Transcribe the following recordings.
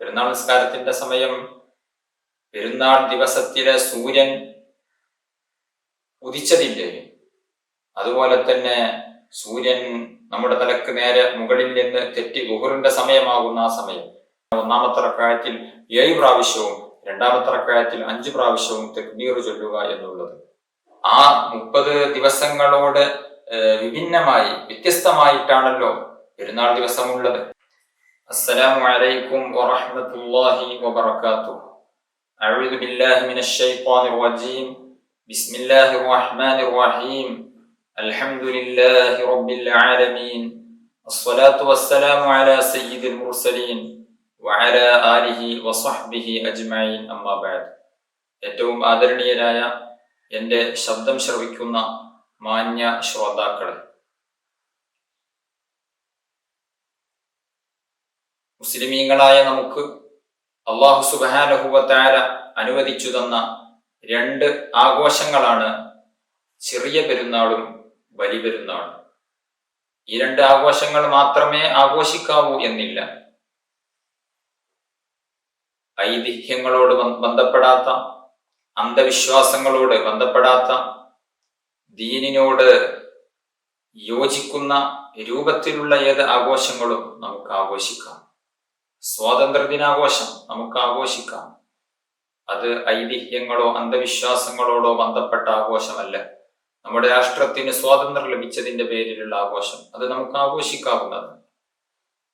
പെരുന്നാൾ നിസ്കാരത്തിന്റെ സമയം പെരുന്നാൾ ദിവസത്തിലെ സൂര്യൻ ഉദിച്ചതിൻ്റെയും അതുപോലെ തന്നെ സൂര്യൻ നമ്മുടെ തലക്ക് നേരെ മുകളിൽ നിന്ന് തെറ്റി ളുഹറിന്റെ സമയമാകുന്ന ആ സമയം ഒന്നാമത്തെ റക്അത്തിൽ 7 പ്രാവശ്യവും രണ്ടാമത്തെ റക്അത്തിൽ 5 പ്രാവശ്യവും തക്ബീർ ചൊല്ലുക എന്നുള്ളത് ആ 30 ദിവസങ്ങളോട് വിഭിന്നമായി വ്യത്യസ്തമായിട്ടാണല്ലോ പെരുന്നാൾ ദിവസമുള്ളത്. അസ്സലാമു അലൈക്കും വറഹ്മത്തുള്ളാഹി വബറകാതുഹു. അഊദു ബില്ലാഹി മിനശ് ശൈത്വാനിർ റജീം. ബിസ്മില്ലാഹിർ റഹ്മാനിർ റഹീം. അൽഹംദുലില്ലാഹി റബ്ബിൽ ആലമീൻ. അസ്സലാത്തു വസ്സലാമു അലാ സയ്യിദിൽ മുർസലീൻ വഅലാ ആലിഹി വസഹ്ബിഹി അജ്മഈൻ. അമ്മാ ബഅദ്. ഏറ്റവും ആദരണീയരായ എൻ്റെ ശബ്ദം ശ്രവിക്കുന്ന മാന്യ ശ്രോതാക്കളെ, മുസ്ലിമീങ്ങളായ നമുക്ക് അല്ലാഹു സുബ്ഹാനഹു വ തആല അനുവദിച്ചു തന്ന 2 ആഘോഷങ്ങളാണ് ചെറിയ പെരുന്നാളും വലിയ പെരുന്നാളും. ഈ 2 ആഘോഷങ്ങൾ മാത്രമേ ആഘോഷിക്കാവൂ എന്നില്ല. ഐതിഹ്യങ്ങളോട് ബന്ധപ്പെടാത്ത, അന്ധവിശ്വാസങ്ങളോട് ബന്ധപ്പെടാത്ത, ദീനിനോട് യോജിക്കുന്ന രൂപത്തിലുള്ള ഏത് ആഘോഷങ്ങളും നമുക്ക് ആഘോഷിക്കാം. സ്വാതന്ത്ര്യദിനാഘോഷം നമുക്ക് ആഘോഷിക്കാം. അത് ഐതിഹ്യങ്ങളോ അന്ധവിശ്വാസങ്ങളോടോ ബന്ധപ്പെട്ട ആഘോഷമല്ല. നമ്മുടെ രാഷ്ട്രത്തിന് സ്വാതന്ത്ര്യം ലഭിച്ചതിന്റെ പേരിലുള്ള ആഘോഷം, അത് നമുക്ക് ആഘോഷിക്കാവുന്നതാണ്.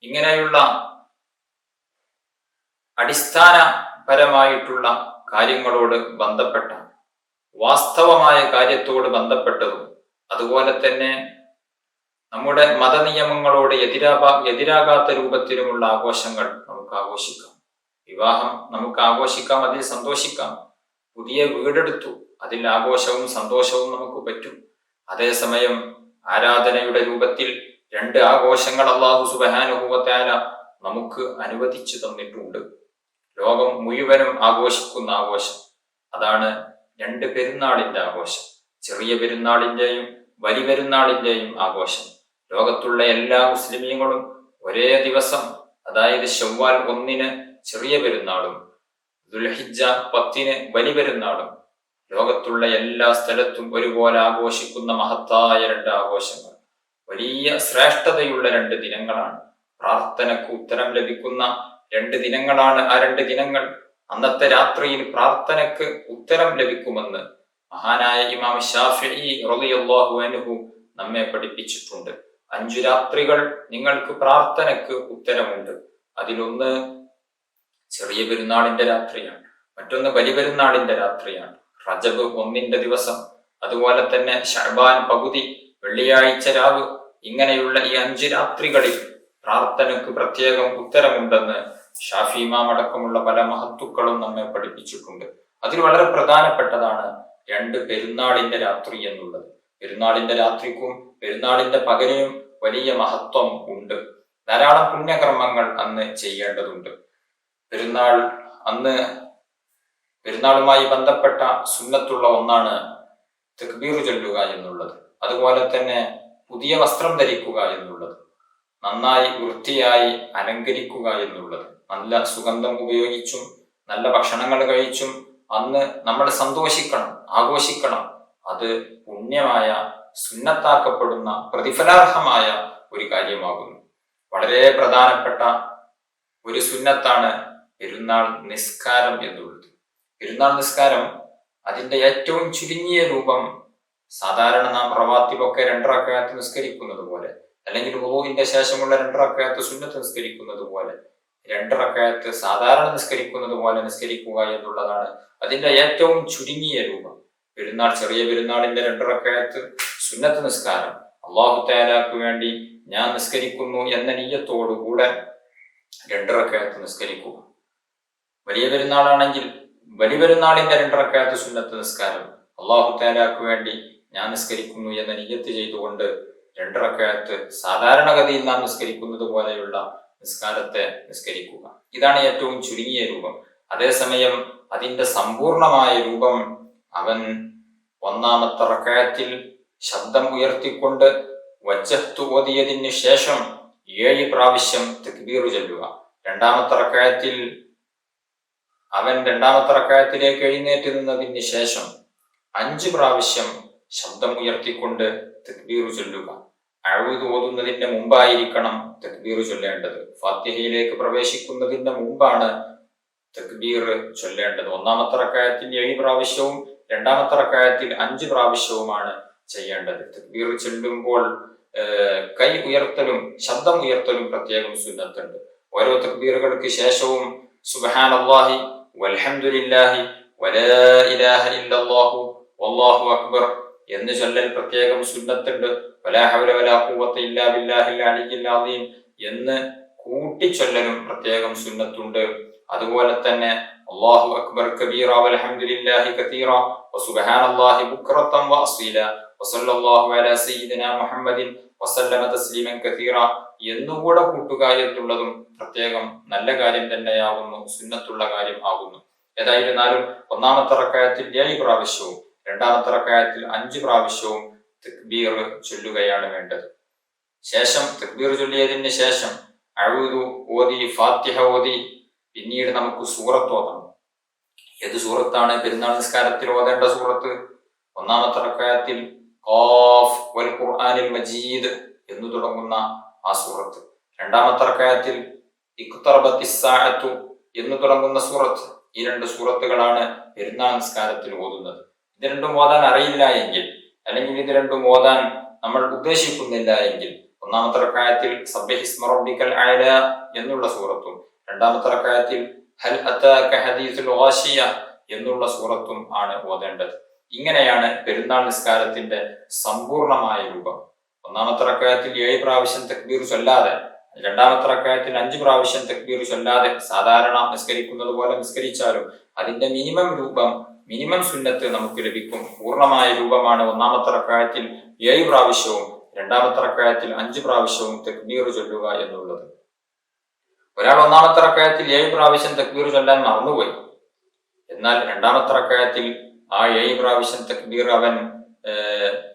ഇങ്ങനെയുള്ള അടിസ്ഥാനപരമായിട്ടുള്ള കാര്യങ്ങളോട് ബന്ധപ്പെട്ട, വാസ്തവമായ കാര്യത്തോട് ബന്ധപ്പെട്ടതും അതുപോലെ തന്നെ നമ്മുടെ മതനിയമങ്ങളോട് എതിരാകാത്ത രൂപത്തിലുമുള്ള ആഘോഷങ്ങൾ നമുക്ക് ആഘോഷിക്കാം. വിവാഹം നമുക്ക് ആഘോഷിക്കാം, അതിൽ സന്തോഷിക്കാം. പുതിയ വീടെടുത്തു, അതിൽ ആഘോഷവും സന്തോഷവും നമുക്ക് പറ്റും. അതേസമയം ആരാധനയുടെ രൂപത്തിൽ 2 ആഘോഷങ്ങൾ അല്ലാഹു സുബ്ഹാനഹു വ തആല നമുക്ക് അനുവദിച്ചു തന്നിട്ടുണ്ട്. ലോകം മുഴുവനും ആഘോഷിക്കുന്ന ആഘോഷം, അതാണ് 2 പെരുന്നാളിന്റെ ആഘോഷം. ചെറിയ പെരുന്നാളിന്റെയും വലിയ പെരുന്നാളിന്റെയും ആഘോഷം. ലോകത്തുള്ള എല്ലാ മുസ്ലിമീങ്ങളും ഒരേ ദിവസം, അതായത് ശവ്വാൽ 1 ചെറിയ പെരുന്നാളും ദുൽഹിജ്ജ 10 വലിയ പെരുന്നാളും ലോകത്തുള്ള എല്ലാ സ്ഥലത്തും ഒരുപോലെ ആഘോഷിക്കുന്ന മഹത്തായ 2 ആഘോഷങ്ങൾ. വലിയ ശ്രേഷ്ഠതയുള്ള 2 ദിനങ്ങളാണ്. പ്രാർത്ഥനക്ക് ഉത്തരം ലഭിക്കുന്ന 2 ദിനങ്ങളാണ് ആ 2 ദിനങ്ങൾ. അന്നത്തെ രാത്രിയിൽ പ്രാർത്ഥനക്ക് ഉത്തരം ലഭിക്കുമെന്ന് മഹാനായ ഇമാം ശാഫിഈ റളിയല്ലാഹു അൻഹു നമ്മെ പഠിപ്പിച്ചിട്ടുണ്ട്. 5 രാത്രികൾ നിങ്ങൾക്ക് പ്രാർത്ഥനക്ക് ഉത്തരമുണ്ട്. അതിലൊന്ന് ചെറിയ പെരുന്നാളിന്റെ രാത്രിയാണ്, മറ്റൊന്ന് വലിയ പെരുന്നാളിന്റെ രാത്രിയാണ്. റജബ് 1 ദിവസം, അതുപോലെ തന്നെ ശഅബാൻ പകുതി, വെള്ളിയാഴ്ച രാവ്, ഇങ്ങനെയുള്ള ഈ 5 രാത്രികളിൽ പ്രാർത്ഥനക്ക് പ്രത്യേകം ഉത്തരമുണ്ടെന്ന് ഷാഫി ഇമാം അടക്കമുള്ള പല മഹത്തുക്കളും നമ്മെ പഠിപ്പിച്ചിട്ടുണ്ട്. അതിൽ വളരെ പ്രധാനപ്പെട്ടതാണ് 2 പെരുന്നാളിന്റെ രാത്രി എന്നുള്ളത്. പെരുന്നാളിന്റെ രാത്രിക്കും പെരുന്നാളിന്റെ പകലിനും വലിയ മഹത്വം ഉണ്ട്. ധാരാളം പുണ്യകർമ്മങ്ങൾ അന്ന് ചെയ്യേണ്ടതുണ്ട്. പെരുന്നാളുമായി ബന്ധപ്പെട്ട സുന്നത്തുള്ള ഒന്നാണ് തക്ബീർ ചൊല്ലുക എന്നുള്ളത്. അതുപോലെ തന്നെ പുതിയ വസ്ത്രം ധരിക്കുക എന്നുള്ളത്, നന്നായി വൃത്തിയായി അലങ്കരിക്കുക എന്നുള്ളത്, നല്ല സുഗന്ധം ഉപയോഗിച്ചും നല്ല ഭക്ഷണങ്ങൾ കഴിച്ചും അന്ന് നമ്മൾ സന്തോഷിക്കണം, ആഘോഷിക്കണം. അത് പുണ്യമായ, സുന്നത്താക്കപ്പെടുന്ന, പ്രതിഫലാർഹമായ ഒരു കാര്യമാകുന്നു. വളരെ പ്രധാനപ്പെട്ട ഒരു സുന്നത്താണ് പെരുന്നാൾ നിസ്കാരം എന്നുള്ളത്. പെരുന്നാൾ നിസ്കാരം അതിന്റെ ഏറ്റവും ചുരുങ്ങിയ രൂപം, സാധാരണ നാം റവാത്തിബൊക്കെ 2 റക്അത്ത് നിസ്കരിക്കുന്നത് പോലെ, അല്ലെങ്കിൽ വുളൂഇന്റെ ശേഷമുള്ള 2 റക്അത്ത് സുന്നത്ത് നിസ്കരിക്കുന്നത് പോലെ, 2 റക്അത്ത് സാധാരണ നിസ്കരിക്കുന്നത് പോലെ നിസ്കരിക്കുക എന്നുള്ളതാണ് അതിന്റെ ഏറ്റവും ചുരുങ്ങിയ രൂപം. ചെറിയ പെരുന്നാളിന്റെ 2 റക്അത്ത് സുന്നത്ത് നിസ്കാരം അല്ലാഹു തആലക്ക് വേണ്ടി ഞാൻ നിസ്കരിക്കുന്നു എന്ന നിയ്യത്തോടുകൂടെ 2 റക്അത്ത് നിസ്കരിക്കുക. വലിയ പെരുന്നാളാണെങ്കിൽ വലിയ പെരുന്നാളിന്റെ 2 റക്അത്ത് സുന്നത്ത് നിസ്കാരം അല്ലാഹു തആലക്ക് വേണ്ടി ഞാൻ നിസ്കരിക്കുന്നു എന്ന നിയ്യത്ത് ചെയ്തുകൊണ്ട് 2 റക്അത്ത് സാധാരണഗതിയിൽ നാം നിസ്കരിക്കുന്നത് പോലെയുള്ള നിസ്കാരത്തെ നിസ്കരിക്കുക. ഇതാണ് ഏറ്റവും ചുരുങ്ങിയ രൂപം. അതേസമയം അതിന്റെ സമ്പൂർണമായ രൂപം, അവൻ 1-ാമത്തെ റക്അത്തിൽ ശബ്ദം ഉയർത്തിക്കൊണ്ട് വജ്ജഹ്തു ഓതിയതിന് ശേഷം 7 പ്രാവശ്യം തക്ബീർ ചൊല്ലുക. രണ്ടാമത്തെ റക്അത്തിലേക്ക് എഴുന്നേറ്റ് നിന്നതിന് ശേഷം 5 പ്രാവശ്യം ശബ്ദം ഉയർത്തിക്കൊണ്ട് തക്ബീർ ചൊല്ലുക. അഊദ് ഓതുന്നതിന്റെ മുമ്പായിരിക്കണം തക്ബീർ ചൊല്ലേണ്ടത്. ഫാത്തിഹയിലേക്ക് പ്രവേശിക്കുന്നതിന്റെ മുമ്പാണ് തക്ബീർ ചൊല്ലേണ്ടത്. ഒന്നാമത്തെ റക്അത്തിൽ 7 പ്രാവശ്യവും രണ്ടാമത്തെ റക്അത്തിൽ 5 പ്രാവശ്യവുമാണ് ചെയ്യേണ്ടത്. തക്ബീർ ചൊല്ലുമ്പോൾ കൈ ഉയർത്തലും ശബ്ദം ഉയർത്തലും പ്രത്യേകം സുന്നത്തുണ്ട്. ഓരോ തക്ബീറുകൾക്ക് ശേഷവും സുബ്ഹാനല്ലാഹി വൽഹംദുലില്ലാഹി വലാ ഇലാഹ ഇല്ലല്ലാഹു വല്ലാഹു അക്ബർ എന്ന് ചൊല്ലൽ പ്രത്യേകം സുന്നത്തുണ്ട്. വലാ ഹൗല വലാ ഖുവത ഇല്ലാ ബില്ലാഹിൽ അലിയ്യിൽ അസീം എന്ന് കൂട്ടിച്ചൊല്ലലും പ്രത്യേകം സുന്നത്തുണ്ട്. അതുപോലെ തന്നെ അല്ലാഹു അക്ബർ കബീറ വൽഹംദുലില്ലാഹി കതീറ വസുബ്ഹാനല്ലാഹി ബുക്റതൻ വഅസീല വസല്ലല്ലാഹു അലാ സയ്യിദിനാ മുഹമ്മദിൻ വസല്ലമ തസ്ലീമൻ കതീറ എന്നുകൂടെ കൂട്ടുക എന്നുള്ളതും പ്രത്യേകം നല്ല കാര്യം തന്നെയാകുന്നു, സുന്നത്തുള്ള കാര്യം ആകുന്നു. ഏതായിരുന്നാലും ഒന്നാമത്തെ റക്അത്തിൽ 7 പ്രാവശ്യവും രണ്ടാമത്തെ റക്അത്തിൽ 5 പ്രാവശ്യവും തക്ബീർ ചൊല്ലുകയാണ് വേണ്ടത്. ശേഷം തക്ബീർ ചൊല്ലിയതിന് ശേഷം അഊദു ഓതി, ഫാത്തിഹ ഓതി, പിന്നീട് നമുക്ക് സൂറത്ത് ഓതണം. ഏത് സൂറത്താണ് പെരുന്നാൾ നിസ്കാരത്തിൽ ഓതേണ്ട സൂറത്ത്? ഒന്നാമത്തെ റക്അത്തിൽ ഖാഫ് വൽ ഖുർആനിൽ മജീദ് എന്ന് തുടങ്ങുന്ന ആ സൂറത്ത്. രണ്ടാമത്തെ റക്അത്തിൽ ഇഖ്തറബത്തിസ് സാഅത്തു എന്ന് തുടങ്ങുന്ന സൂറത്ത്. ഈ 2 സൂറത്തുകളാണ് പെരുന്നാൾ നിസ്കാരത്തിൽ ഓതുന്നത്. ഇത് രണ്ടും ഓതാൻ അറിയില്ല എങ്കിൽ, അല്ലെങ്കിൽ ഇത് രണ്ടും ഓതാൻ നമ്മൾ ഉദ്ദേശിക്കുന്നില്ല എങ്കിൽ, ഒന്നാമത്തെ റക്അത്തിൽ സബ്ബിഹിസ്മ റബ്ബിക്കൽ അഅല എന്നുള്ള സൂറത്തും രണ്ടാമത്തെ റക്അത്തിൽ ഹൽ അതാക ഹദീസുൽ ഗാശിയ എന്നുള്ള സൂറത്തും ആണ് ഓതേണ്ടത്. ഇങ്ങനെയാണ് പെരുന്നാൾ നിസ്കാരത്തിന്റെ സമ്പൂർണമായ രൂപം. ഒന്നാമത്തെ റക്അത്തിൽ 7 പ്രാവശ്യം തക്ബീർ ചൊല്ലാതെ, രണ്ടാമത്തെ റക്അത്തിൽ 5 പ്രാവശ്യം തക്ബീർ ചൊല്ലാതെ സാധാരണ നിസ്കരിക്കുന്നത് പോലെ നിസ്കരിച്ചാലും അതിന്റെ മിനിമം സുന്നത്ത് നമുക്ക് ലഭിക്കും. പൂർണ്ണമായ രൂപമാണ് ഒന്നാമത്തെ റക്അത്തിൽ 7 പ്രാവശ്യവും രണ്ടാമത്തെ റക്അത്തിൽ 5 പ്രാവശ്യവും തക്ബീർ ചൊല്ലുക എന്നുള്ളത്. ഒരാൾ ഒന്നാമത്തെ റക്അത്തിൽ 7 പ്രാവശ്യം തക്ബീർ ചൊല്ലാൻ മറന്നുപോയി, എന്നാൽ രണ്ടാമത്തെ റക്അത്തിൽ ആ 7 പ്രാവശ്യം തക്ബീർ അവൻ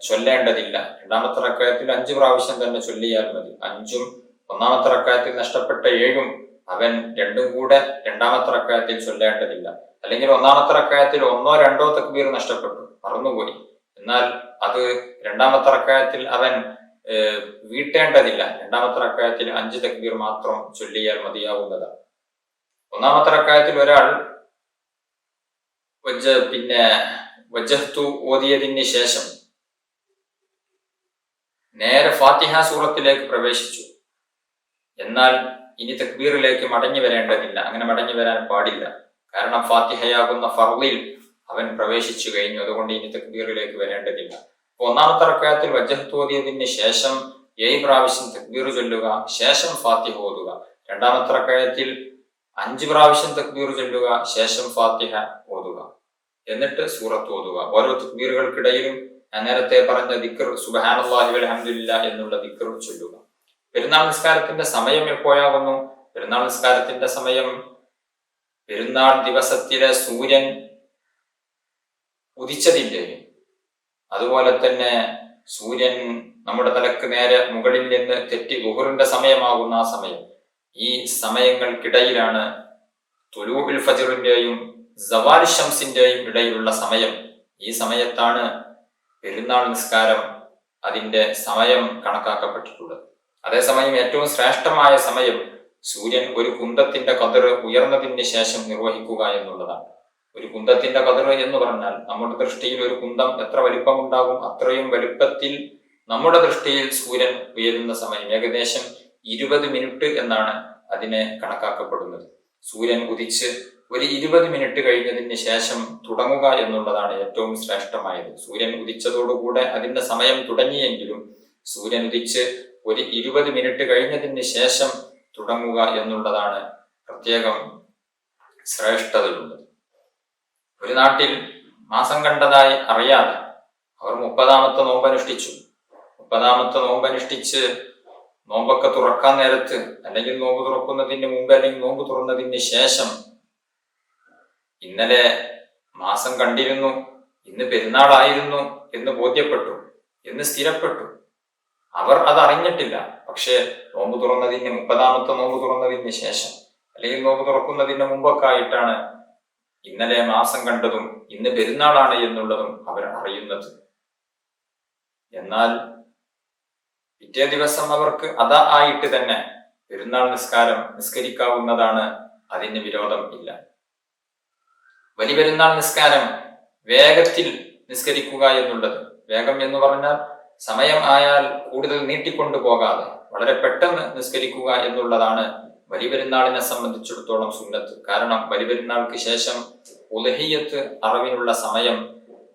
ചൊല്ലേണ്ടതില്ല. രണ്ടാമത്തെ റക്അത്തിൽ 5 പ്രാവശ്യം തന്നെ ചൊല്ലിയാൽ മതി. 5ഉം ഒന്നാമത്തെ റക്അത്തിൽ നഷ്ടപ്പെട്ട 7ഉം അവൻ രണ്ടും കൂടെ രണ്ടാമത്തെ റക്അത്തിൽ ചൊല്ലേണ്ടതില്ല. അല്ലെങ്കിൽ ഒന്നാമത്തെ റക്അത്തിൽ 1ഓ 2ഓ തക്ബീർ നഷ്ടപ്പെട്ടു, മറന്നുപോയി, എന്നാൽ അത് രണ്ടാമത്തെ റക്അത്തിൽ അവൻ വീട്ടേണ്ടതില്ല. രണ്ടാമത്തെ റക്അത്തിൽ 5 തക്ബീർ മാത്രം ചൊല്ലിയാൽ മതിയാവുന്നതാണ്. ഒന്നാമത്തെ റക്അത്തിൽ ഒരാൾ വജ്ജഹ്തു ഓതിയതിന് ശേഷം നേരെ ഫാത്തിഹ സൂറത്തിലേക്ക് പ്രവേശിച്ചു. എന്നാൽ ഇനി തക്ബീറിലേക്ക് മടങ്ങി വരേണ്ടതില്ല, അങ്ങനെ മടങ്ങി വരാൻ പാടില്ല. കാരണം ഫാത്തിഹയാകുന്ന ഫർളിൽ അവൻ പ്രവേശിച്ചു കഴിഞ്ഞു. അതുകൊണ്ട് ഇനി തക്ബീറിലേക്ക് വരേണ്ടതില്ല. ഒന്നാമത്തെ റക്അത്തിൽ വജ്ജഹ്തു ഓതിയതിന് ശേഷം 7 പ്രാവശ്യം തക്ബീർ ചൊല്ലുക, ശേഷം ഫാത്തിഹ ഓതുക. രണ്ടാമത്തെ റക്അത്തിൽ 5 പ്രാവശ്യം തക്ബീർ ചൊല്ലുക, ശേഷം ഫാത്തിഹ ഓതുക, എന്നിട്ട് സൂറത്ത് ഓതുക. ഓരോ തക്ബീറുകൾക്കിടയിലും ഞാൻ നേരത്തെ പറഞ്ഞ ദിക്ർ സുബ്ഹാനല്ലാഹി വൽഹംദുലില്ലാഹ് എന്നുള്ള ദിക്ർ ചൊല്ലുക. പെരുന്നാൾ നിസ്കാരത്തിന്റെ സമയം എപ്പോഴാകുന്നു? പെരുന്നാൾ നിസ്കാരത്തിന്റെ സമയം പെരുന്നാൾ ദിവസത്തിലെ സൂര്യൻ ഉദിച്ചതിന്റെയും അതുപോലെ തന്നെ സൂര്യൻ നമ്മുടെ തലക്ക് നേരെ മുകളിൽ നിന്ന് തെറ്റി ളുഹറിന്റെ സമയമാകുന്ന ആ സമയം, ഈ സമയങ്ങൾക്കിടയിലാണ് തുലൂഉൽ ഫജ്റിന്റെയും സവാൽ ശംസിന്റെയും ഇടയിലുള്ള സമയം. ഈ സമയത്താണ് പെരുന്നാൾ നിസ്കാരം അതിന്റെ സമയം കണക്കാക്കപ്പെട്ടിട്ടുള്ളത്. അതേസമയം ഏറ്റവും ശ്രേഷ്ഠമായ സമയം സൂര്യൻ ഒരു കുന്തത്തിന്റെ കതിർ ഉയർന്നതിന് ശേഷം നിർവഹിക്കുക എന്നുള്ളതാണ്. ഒരു കുന്തത്തിന്റെ കതിർ എന്ന് പറഞ്ഞാൽ നമ്മുടെ ദൃഷ്ടിയിൽ ഒരു കുന്തം എത്ര വലിപ്പമുണ്ടാകും അത്രയും വലിപ്പത്തിൽ നമ്മുടെ ദൃഷ്ടിയിൽ സൂര്യൻ ഉയരുന്ന സമയം ഏകദേശം 20 മിനിറ്റ് എന്നാണ് അതിനെ കണക്കാക്കപ്പെടുന്നത്. സൂര്യൻ ഉദിച്ച് ഒരു 20 മിനിറ്റ് കഴിഞ്ഞതിന് ശേഷം തുടങ്ങുക എന്നുള്ളതാണ് ഏറ്റവും ശ്രേഷ്ഠമായത്. സൂര്യൻ ഉദിച്ചതോടുകൂടെ അതിന്റെ സമയം തുടങ്ങിയെങ്കിലും സൂര്യൻ ഉദിച്ച് ഒരു 20 മിനിറ്റ് കഴിഞ്ഞതിന് ശേഷം തുടങ്ങുക എന്നുള്ളതാണ് പ്രത്യേകം ശ്രേഷ്ഠതയുള്ളത്. ഒരു നാട്ടിൽ മാസം കണ്ടതായി അറിയാതെ അവർ 30ാമത്തെ നോമ്പനുഷ്ഠിച്ചു. 30ാമത്തെ നോമ്പനുഷ്ഠിച്ച് നോമ്പൊക്കെ തുറക്കാൻ നേരത്ത്, അല്ലെങ്കിൽ നോമ്പ് തുറക്കുന്നതിന് മുമ്പ്, അല്ലെങ്കിൽ നോമ്പ് തുറന്നതിന് ശേഷം ഇന്നലെ മാസം കണ്ടിരുന്നു, ഇന്ന് പെരുന്നാളായിരുന്നു എന്ന് ബോധ്യപ്പെട്ടു, എന്ന് സ്ഥിരപ്പെട്ടു. അവർ അത് അറിഞ്ഞിട്ടില്ല. പക്ഷേ നോമ്പ് തുറന്നതിന് 30ാമത്തെ നോമ്പ് തുറന്നതിന് ശേഷം അല്ലെങ്കിൽ നോമ്പ് തുറക്കുന്നതിന് മുമ്പൊക്കെ ആയിട്ടാണ് ഇന്നലെ മാസം കണ്ടതും ഇന്ന് പെരുന്നാളാണ് എന്നുള്ളതും അവർ അറിയുന്നത്. എന്നാൽ പിറ്റേ ദിവസം അവർക്ക് അതാ ആയിട്ട് തന്നെ പെരുന്നാൾ നിസ്കാരം നിസ്കരിക്കാവുന്നതാണ്. അതിന് വിരോധം ഇല്ല. വലിയ പെരുന്നാൾ നിസ്കാരം വേഗത്തിൽ നിസ്കരിക്കുക എന്നുള്ളത്, വേഗം എന്ന് പറഞ്ഞാൽ സമയം ആയാൽ കൂടുതൽ നീട്ടിക്കൊണ്ടു പോകാതെ വളരെ പെട്ടെന്ന് നിസ്കരിക്കുക എന്നുള്ളതാണ് വലിയ പെരുന്നാളിനെ സംബന്ധിച്ചിടത്തോളം സുന്നത്ത്. കാരണം വലിയ പെരുന്നാൾക്ക് ശേഷം ഉലഹിയത്ത് അറവിനുള്ള സമയം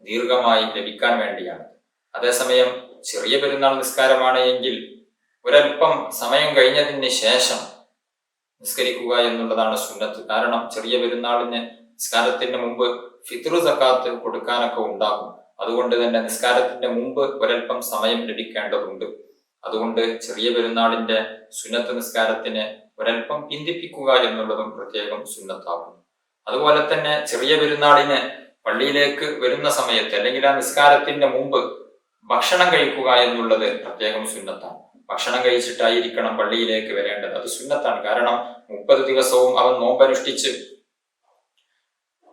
ദീർഘമായി ലഭിക്കാൻ വേണ്ടിയാണ്. അതേസമയം ചെറിയ പെരുന്നാൾ നിസ്കാരമാണ് എങ്കിൽ ഒരൽപ്പം സമയം കഴിഞ്ഞതിന് ശേഷം നിസ്കരിക്കുക എന്നുള്ളതാണ് സുന്നത്ത്. കാരണം ചെറിയ പെരുന്നാളിന് നിസ്കാരത്തിന് മുമ്പ് ഫിത്ർ സക്കാത്ത് കൊടുക്കാനൊക്കെ ഉണ്ടാകും. അതുകൊണ്ട് തന്നെ നിസ്കാരത്തിന്റെ മുമ്പ് ഒരൽപ്പം സമയം ലഭിക്കേണ്ടതുണ്ട്. അതുകൊണ്ട് ചെറിയ പെരുന്നാളിന്റെ സുന്നത്ത് നിസ്കാരത്തിന് ഒരൽപ്പം പിന്തിപ്പിക്കുക എന്നുള്ളതും പ്രത്യേകം സുന്നത്താകും. അതുപോലെ തന്നെ ചെറിയ പെരുന്നാളിന് പള്ളിയിലേക്ക് വരുന്ന സമയത്ത് അല്ലെങ്കിൽ ആ നിസ്കാരത്തിന്റെ മുമ്പ് ഭക്ഷണം കഴിക്കുക എന്നുള്ളത് പ്രത്യേകം സുന്നത്താണ്. ഭക്ഷണം കഴിച്ചിട്ടായിരിക്കണം പള്ളിയിലേക്ക് വരേണ്ടത്. അത് സുന്നത്താണ്. കാരണം 30 ദിവസവും അവൻ നോമ്പനുഷ്ഠിച്ച്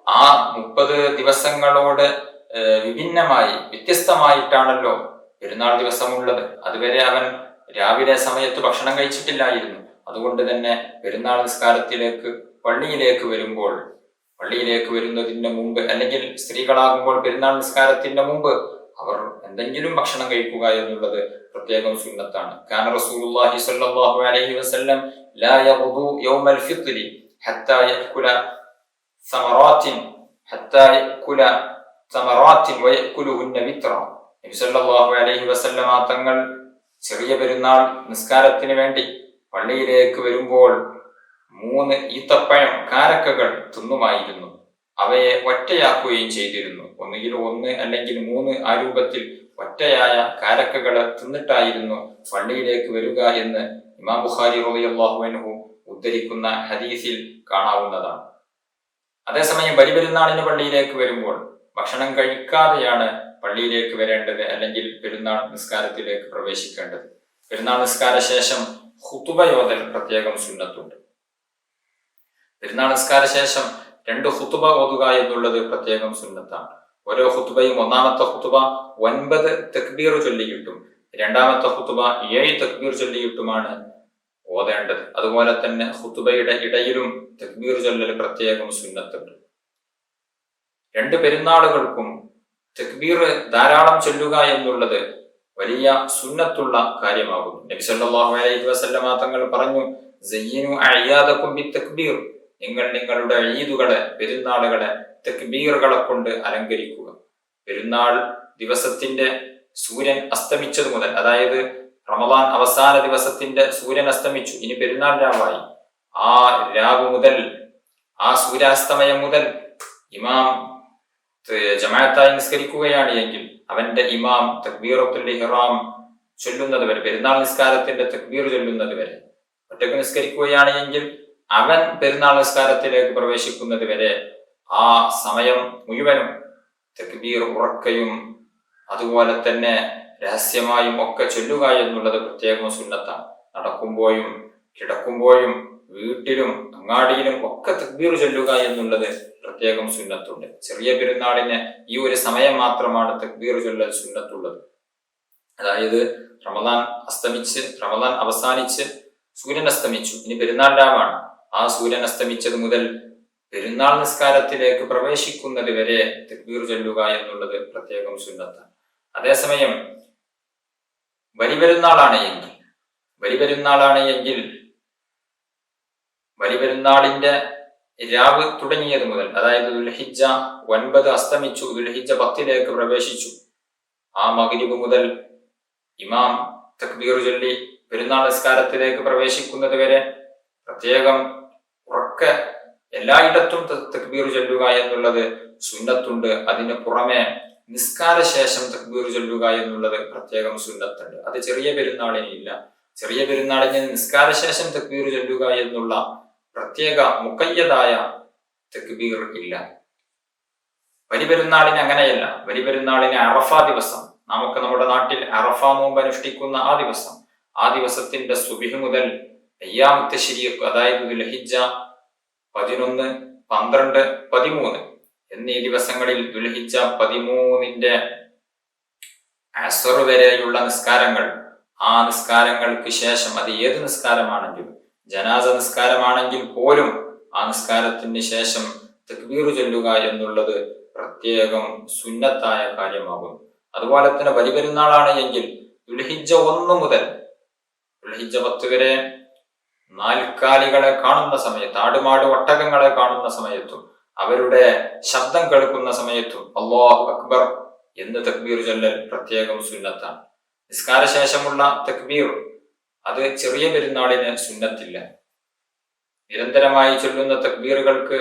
ആ 30 ദിവസങ്ങളോട് വിഭിന്നമായി വ്യത്യസ്തമായിട്ടാണല്ലോ പെരുന്നാൾ ദിവസമുള്ളത്. അതുവരെ അവൻ രാവിലെ സമയത്ത് ഭക്ഷണം കഴിച്ചിട്ടില്ലായിരുന്നു. അതുകൊണ്ട് തന്നെ പെരുന്നാൾ നിസ്കാരത്തിലേക്ക് പള്ളിയിലേക്ക് വരുന്നതിന് മുമ്പ്, അല്ലെങ്കിൽ സ്ത്രീകളാകുമ്പോൾ പെരുന്നാൾ നിസ്കാരത്തിന്റെ മുമ്പ് അവർ എന്തെങ്കിലും ഭക്ഷണം കഴിക്കുക എന്നുള്ളത് പ്രത്യേകം സുന്നത്താണ്. കാന റസൂലുള്ളാഹി സ്വല്ലല്ലാഹു അലൈഹി വസല്ലം ലാ യഗ്ദു യൗമൽ ഫിത്രി ഹത്താ യഅകുല സമറാത്തിൻ വയഅകുലുഹുന്ന വിത്ര. നബി സല്ലല്ലാഹു അലൈഹി വസല്ലം തങ്ങൾ ചെറിയ പെരുന്നാൾ നിസ്കാരത്തിന് വേണ്ടി പള്ളിയിലേക്ക് വരുമ്പോൾ 3 ഈത്തപ്പഴം കാരക്കകൾ തിന്നുമായിരുന്നു. അവയെ ഒറ്റയാക്കുകയും ചെയ്തിരുന്നു. ഒന്നുകിൽ 1 അല്ലെങ്കിൽ 3 ആ രൂപത്തിൽ ഒറ്റയായ കാരക്കകളെ തിന്നിട്ടായിരുന്നു പള്ളിയിലേക്ക് വരിക എന്ന് ഇമാം ബുഖാരി റളിയല്ലാഹു അൻഹു ഉദ്ധരിക്കുന്ന ഹദീസിൽ കാണാവുന്നതാണ്. അതേസമയം ബലിപെരുന്നാളിന് പള്ളിയിലേക്ക് വരുമ്പോൾ ഭക്ഷണം കഴിക്കാതെയാണ് പള്ളിയിലേക്ക് വരേണ്ടത്, അല്ലെങ്കിൽ പെരുന്നാൾ നിസ്കാരത്തിലേക്ക് പ്രവേശിക്കേണ്ടത്. പെരുന്നാൾ നിസ്കാര ശേഷം ഖുതുബയോദൽ പ്രത്യേകം സുന്നത്തുണ്ട്. പെരുന്നാൾ നിസ്കാര ശേഷം 2 ഖുതുബ ഓതുക എന്നുള്ളത് പ്രത്യേകം സുന്നത്താണ്. ഓരോ ഖുതുബയും ഒന്നാമത്തെ ഖുതുബ 9 തക്ബീർ ചൊല്ലിയിട്ടും രണ്ടാമത്തെ ഖുതുബ 7 തക്ബീർ ചൊല്ലിയിട്ടുമാണ് ഓതേണ്ടത്. അതുപോലെ തന്നെ ഖുതുബയുടെ ഇടയിലും തക്ബീർ ചൊല്ലൽ പ്രത്യേകം സുന്നത്തുണ്ട്. 2 പെരുന്നാളുകൾക്കും തക്ബീർ ധാരാളം ചൊല്ലുക എന്നുള്ളത് വലിയ സുന്നത്തുള്ള കാര്യമാകുന്നു. നബി സല്ലല്ലാഹു അലൈഹി വസല്ലമ തങ്ങൾ പറഞ്ഞു, സയ്യിനു അഅയാദകും ബിത്തക്ബീർ, നിങ്ങൾ നിങ്ങളുടെ ഈദുകളെ, പെരുന്നാളുകളെ തക്ബീറുകളെ കൊണ്ട് അലങ്കരിക്കുക. പെരുന്നാൾ ദിവസത്തിന്റെ സൂര്യൻ അസ്തമിച്ചത് മുതൽ, അതായത് റമദാൻ അവസാന ദിവസത്തിന്റെ സൂര്യൻ അസ്തമിച്ചു, ഇനി പെരുന്നാൾ രാവായി. ആ രാവ് മുതൽ, ആ സൂര്യാസ്തമയം മുതൽ ഇമാം ജമാഅത്തായി നിസ്കരിക്കുകയാണ് എങ്കിൽ അവന്റെ ഇമാം തക്ബീറത്തുൽ ഇഹ്റാം ചൊല്ലുന്നത് വരെ, പെരുന്നാൾ നിസ്കാരത്തിന്റെ തക്ബീർ ചൊല്ലുന്നത് വരെ, ഒറ്റക്ക് നിസ്കരിക്കുകയാണ് എങ്കിൽ അവൻ പെരുന്നാൾ നിസ്കാരത്തിലേക്ക് പ്രവേശിക്കുന്നത് വരെ ആ സമയം മുഴുവനും തക്ബീർ ഉറക്കയും അതുപോലെ തന്നെ രഹസ്യമായും ഒക്കെ ചൊല്ലുക എന്നുള്ളത് പ്രത്യേകം സുന്നത്താണ്. നടക്കുമ്പോഴും കിടക്കുമ്പോഴും വീട്ടിലും അങ്ങാടിയിലും ഒക്കെ തക്ബീർ ചൊല്ലുക എന്നുള്ളത് പ്രത്യേകം സുന്നത്തുണ്ട്. ചെറിയ പെരുന്നാളിന് ഈ ഒരു സമയം മാത്രമാണ് തക്ബീർ ചൊല്ലൽ സുന്നത്തുള്ളത്. അതായത് റമദാൻ അവസാനിച്ച് സൂര്യൻ അസ്തമിച്ചു, ഇനി പെരുന്നാൾ രാവാണ്. ആ സൂര്യൻ അസ്തമിച്ചത് മുതൽ പെരുന്നാൾ നിസ്കാരത്തിലേക്ക് പ്രവേശിക്കുന്നത് വരെ തക്ബീർ ചൊല്ലുക എന്നുള്ളത് പ്രത്യേകം സുന്നത്താണ്. അതേസമയം ബലിപെരുന്നാളാണ് എങ്കിൽ ബലിപെരുന്നാളിന്റെ രാവ് തുടങ്ങിയത് മുതൽ, അതായത് ദുൽഹിജ്ജ 9 അസ്തമിച്ചു, ദുൽഹിജ്ജ 10 പ്രവേശിച്ചു, ആ മഗ്രിബ് മുതൽ ഇമാം തക്ബീർ ചൊല്ലി പെരുന്നാൾ നിസ്കാരത്തിലേക്ക് പ്രവേശിക്കുന്നത് വരെ പ്രത്യേകം ഉറക്കെ എല്ലായിടത്തും തക്ബീർ ചൊല്ലുക എന്നുള്ളത് സുന്നത്തുണ്ട്. അതിന് പുറമെ നിസ്കാര ശേഷം തക്ബീർ ചൊല്ലുക എന്നുള്ളത് പ്രത്യേകം സുന്നത്തുണ്ട്. അത് ചെറിയ പെരുന്നാളിന് ഇല്ല. ചെറിയ പെരുന്നാളിന് നിസ്കാര ശേഷം തക്ബീർ ചൊല്ലുക എന്നുള്ള പ്രത്യേക മുഖയ്യതായ തക്ബീർ ഇല്ല. ബലിപെരുന്നാളിന് അങ്ങനെയല്ല. ബലിപെരുന്നാളിന് അറഫ ദിവസം, നമുക്ക് നമ്മുടെ നാട്ടിൽ അറഫ നോമ്പ് അനുഷ്ഠിക്കുന്ന ആ ദിവസത്തിന്റെ സുബ്ഹ് മുതൽ അയ്യാമു തശ്രീഖ്, അതായത് ദുൽഹിജ്ജ 11, 12, 13 എന്നീ ദിവസങ്ങളിൽ ദുൽഹിജ്ജ 13 അസ്ർ വരെയുള്ള നിസ്കാരങ്ങൾ, ആ നിസ്കാരങ്ങൾക്ക് ശേഷം, അത് ഏത് നിസ്കാരമാണെങ്കിലും, ജനാസ നിസ്കാരമാണെങ്കിൽ പോലും ആ നിസ്കാരത്തിന് ശേഷം തക്ബീർ ചൊല്ലുക എന്നുള്ളത് പ്രത്യേകം സുന്നത്തായ കാര്യമാകുന്നു. അതുപോലെ തന്നെ ബലിപെരുന്നാളാണ് എങ്കിൽ ദുൽഹിജ്ജ 1 മുതൽ ദുൽഹിജ്ജ 10 വരെ നാൽക്കാലികളെ കാണുന്ന സമയത്ത്, ആടുമാട് ഒട്ടകങ്ങളെ കാണുന്ന സമയത്തും അവരുടെ ശബ്ദം കേൾക്കുന്ന സമയത്തും അല്ലാഹു അക്ബർ എന്ന് തക്ബീർ ചൊല്ലൽ പ്രത്യേകം സുന്നത്താണ്. നിസ്കാരശേഷമുള്ള തക്ബീർ അത് ചെറിയ പെരുന്നാളിന് സുന്നത്തില്ല. നിരന്തരമായി ചൊല്ലുന്ന തക്ബീറുകൾക്ക്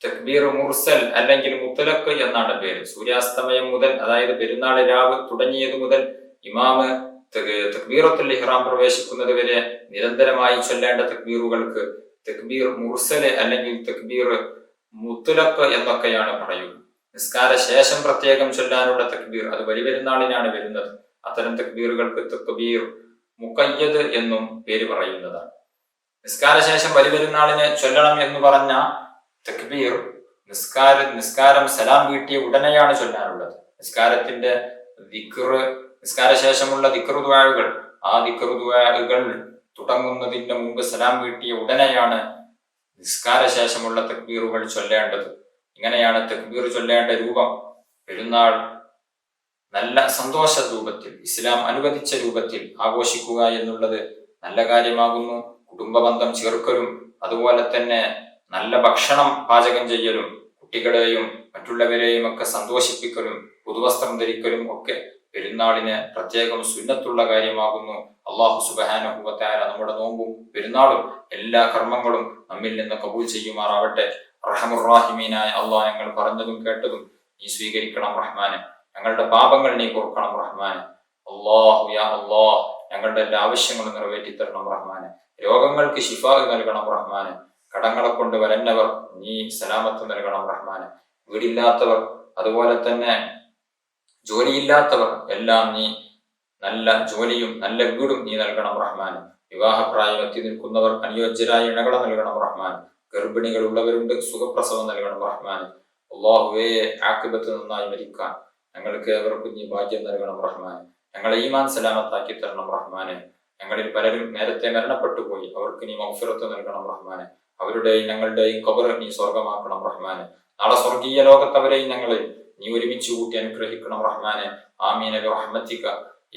തക്ബീർ മുർസൽ അല്ലെങ്കിൽ മുത്തലക്ക് എന്നാണ് പേര്. സൂര്യാസ്തമയം മുതൽ, അതായത് പെരുന്നാൾ രാവ് തുടങ്ങിയത് മുതൽ ഇമാമ് തക്ബീറത്തുൽ ഇഹ്റാം പ്രവേശിക്കുന്നത് വരെ നിരന്തരമായി ചൊല്ലേണ്ട തക്ബീറുകൾക്ക് തക്ബീർ മുർസല് അല്ലെങ്കിൽ തക്ബീർ മുത്തലക്ക് എന്നൊക്കെയാണ് പറയുന്നത്. നിസ്കാര ശേഷം പ്രത്യേകം ചൊല്ലാനുള്ള തക്ബീർ അത് ബലിപെരുന്നാളിനാണ് വരുന്നത്. അത്തരം തക്ബീറുകൾക്ക് തക്ബീർ മുഖയ്യദ് എന്നും പേര് പറയുന്നതാണ്. നിസ്കാരശേഷം ബലിപെരുന്നാളിന് ചൊല്ലണം എന്ന് പറഞ്ഞ തക്ബീർ നിസ്കാരം സലാം വീട്ടിയ ഉടനെയാണ് ചൊല്ലാനുള്ളത്. നിസ്കാരത്തിന്റെ ദിക്ർ, നിസ്കാരശേഷമുള്ള ദിക്ർ ദുആകൾ, ആ ദിക്ർ ദുആകൾ തുടങ്ങുന്നതിന് മുമ്പ് സലാം വീട്ടിയ ഉടനെയാണ് നിസ്കാരശേഷമുള്ള തക്ബീറുകൾ ചൊല്ലേണ്ടത്. ഇങ്ങനെയാണ് തക്ബീർ ചൊല്ലേണ്ട രൂപം. പെരുന്നാൾ നല്ല സന്തോഷ രൂപത്തിൽ, ഇസ്ലാം അനുവദിച്ച രൂപത്തിൽ ആഘോഷിക്കുക എന്നുള്ളത് നല്ല കാര്യമാകുന്നു. കുടുംബബന്ധം ചേർക്കലും അതുപോലെ തന്നെ നല്ല ഭക്ഷണം പാചകം ചെയ്യലും കുട്ടികളെയും മറ്റുള്ളവരെയും ഒക്കെ സന്തോഷിപ്പിക്കലും പുതുവസ്ത്രം ധരിക്കലും ഒക്കെ പെരുന്നാളിന് പ്രത്യേകം സുന്നത്തുള്ള കാര്യമാകുന്നു. അല്ലാഹു സുബ്ഹാനഹു വ തആല നമ്മുടെ നോമ്പും പെരുന്നാളും എല്ലാ കർമ്മങ്ങളും നമ്മിൽ നിന്ന് കബൂൽ ചെയ്യുമാറാവട്ടെ. റഹ്മത്തുർ റഹീമീനായ അല്ലാഹ്, ഞങ്ങൾ പറഞ്ഞതും കേട്ടതും നീ സ്വീകരിക്കണം റഹ്മാനെ. ഞങ്ങളുടെ പാപങ്ങൾ നീ പൊറുക്കണം റഹ്മാനെ. അല്ലാഹു യാ അല്ലാഹ്, ഞങ്ങളുടെ എല്ലാ ആവശ്യങ്ങളും നിറവേറ്റി തരണം റഹ്മാനെ. രോഗങ്ങൾക്ക് ശിഫാ നൽകണം റഹ്മാനെ. കടങ്ങളെ കൊണ്ട് വരന്നവർ നീ സലാമത്ത് നൽകണം റഹ്മാനെ. വീടില്ലാത്തവർ അതുപോലെ തന്നെ ജോലിയില്ലാത്തവർ എല്ലാം നീ നല്ല ജോലിയും നല്ല വീടും നീ നൽകണം റഹ്മാൻ. വിവാഹപ്രായം എത്തി നിൽക്കുന്നവർ അനുയോജ്യരായ ഇണകളെ നൽകണം റഹ്മാൻ. ഗർഭിണികൾ ഉള്ളവരുണ്ട്, സുഖപ്രസവം നൽകണം റഹ്മാൻ. അല്ലാഹുവേ, ആഖിബത്ത് നന്നായി മരിക്കാൻ ഞങ്ങൾക്ക് ഏവർക്കും നീ ഭാഗ്യം നൽകണം റഹ്മാൻ. ഞങ്ങളെ ഈമാൻ സലാമത്താക്കി തരണം റഹ്മാനെ. ഞങ്ങളിൽ പലരും നേരത്തെ മരണപ്പെട്ടു പോയി, അവർക്ക് നീ മഗ്ഫിറത്ത് നൽകണം റഹ്മാനെ. അവരുടെയും ഞങ്ങളുടെയും ഖബർ നീ സ്വർഗമാക്കണം റഹ്മാനെ. നാളെ സ്വർഗീയ ലോകത്തവരെയും ഞങ്ങളെയും നീ ഒരുമിച്ച് കൂട്ടി അനുഗ്രഹിക്കണം റഹ്മാനെ. ആമീൻ ബിറഹ്മതിക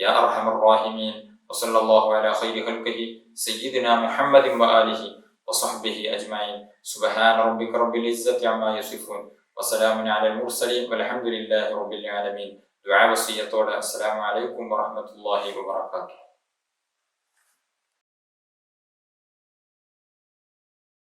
യാ അർഹമർ റഹീമീൻ. വസല്ലല്ലാഹു അലാ ഖൈരി ഖൽഖിഹി സയ്യിദിനാ മുഹമ്മദിൻ വആലിഹി വസഹ്ബിഹി അജ്മഈൻ. സുബ്ഹാന റബ്ബിക റബ്ബിൽ ഇസ്സതി അമ്മാ യസിഫൂൻ വസലാമുൻ അലൽ മുർസലീൻ വൽഹംദുലില്ലാഹി റബ്ബിൽ ആലമീൻ. ദുആ വസിയത്തോടെ അസ്സലാമു അലൈക്കും വറഹ്മത്തുള്ളാഹി വബറകാതുഹു.